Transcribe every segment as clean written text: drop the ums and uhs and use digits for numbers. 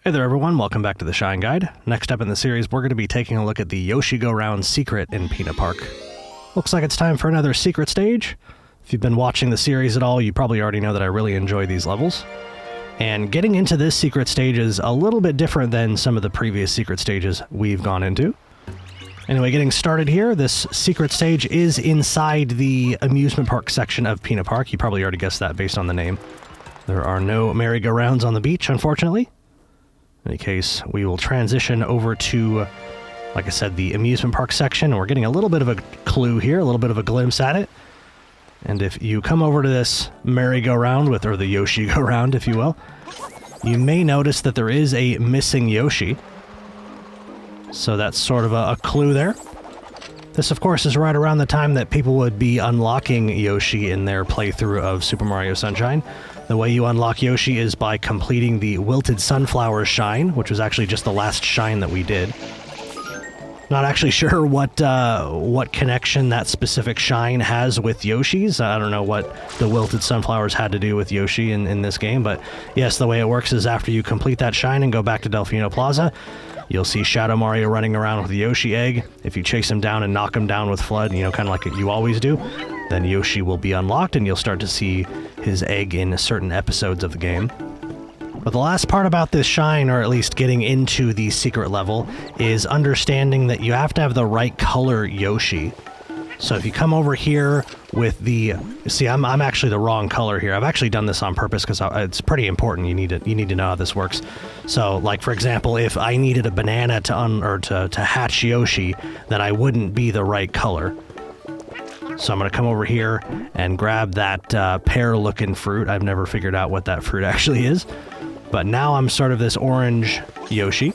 Hey there everyone, welcome back to the Shine Guide. Next up in the series, we're going to be taking a look at the Yoshi-Go-Round Secret in Pinna Park. Looks like it's time for another secret stage. If you've been watching the series at all, you probably already know that I really enjoy these levels. And getting into this secret stage is a little bit different than some of the previous secret stages we've gone into. Anyway, getting started here, this secret stage is inside the amusement park section of Pinna Park. You probably already guessed that based on the name. There are no merry-go-rounds on the beach, unfortunately. In any case, we will transition over to, like I said, the amusement park section. We're getting a little bit of a clue here, a little bit of a glimpse at it. And if you come over to this merry-go-round or the Yoshi-Go-Round, if you will, you may notice that there is a missing Yoshi. So that's sort of a clue there. This, of course, is right around the time that people would be unlocking Yoshi in their playthrough of Super Mario Sunshine. The way you unlock Yoshi is by completing the Wilted Sunflowers shine, which was actually just the last shine that we did. Not actually sure what connection that specific shine has with Yoshi's. I don't know what the Wilted Sunflowers had to do with Yoshi in this game, but yes, the way it works is after you complete that shine and go back to Delfino Plaza, you'll see Shadow Mario running around with the Yoshi egg. If you chase him down and knock him down with FLUDD, you know, kind of like you always do, then Yoshi will be unlocked and you'll start to see his egg in certain episodes of the game. But the last part about this shine, or at least getting into the secret level, is understanding that you have to have the right color Yoshi. So if you come over here with the... See, I'm actually the wrong color here. I've actually done this on purpose because it's pretty important. You need to know how this works. So, like, for example, if I needed a banana to hatch Yoshi, then I wouldn't be the right color. So I'm going to come over here and grab that pear-looking fruit. I've never figured out what that fruit actually is. But now I'm sort of this orange Yoshi,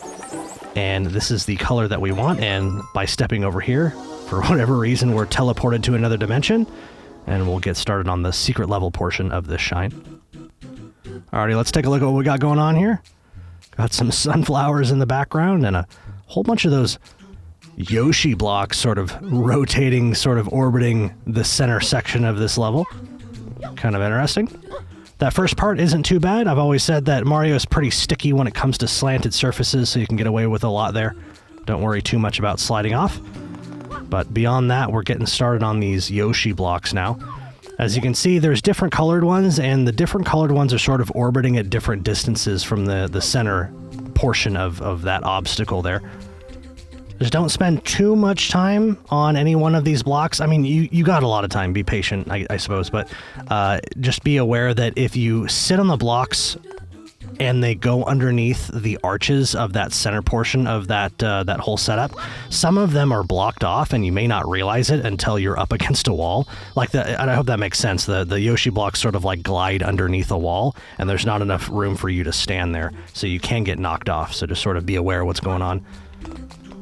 and this is the color that we want, and by stepping over here, for whatever reason, we're teleported to another dimension, and we'll get started on the secret level portion of this shine. Alrighty, let's take a look at what we got going on here. Got some sunflowers in the background, and a whole bunch of those Yoshi blocks sort of rotating, sort of orbiting the center section of this level. Kind of interesting. That first part isn't too bad. I've always said that Mario is pretty sticky when it comes to slanted surfaces, so you can get away with a lot there. Don't worry too much about sliding off. But beyond that, we're getting started on these Yoshi blocks now. As you can see, there's different colored ones, and the different colored ones are sort of orbiting at different distances from the center portion of that obstacle there. Just don't spend too much time on any one of these blocks. I mean, you got a lot of time. Be patient, I suppose. But just be aware that if you sit on the blocks and they go underneath the arches of that center portion of that whole setup, some of them are blocked off, and you may not realize it until you're up against a wall. And I hope that makes sense. The Yoshi blocks sort of like glide underneath a wall, and there's not enough room for you to stand there, so you can get knocked off. So just sort of be aware of what's going on.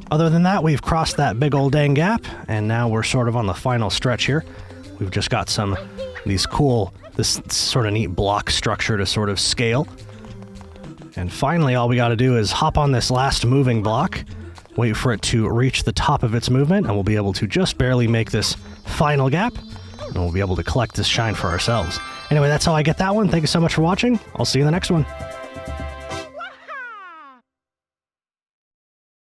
Other than that, we've crossed that big old dang gap, and now we're sort of on the final stretch here. We've just got this sort of neat block structure to sort of scale. And finally, all we got to do is hop on this last moving block, wait for it to reach the top of its movement, and we'll be able to just barely make this final gap, and we'll be able to collect this shine for ourselves. Anyway, that's how I get that one. Thank you so much for watching. I'll see you in the next one.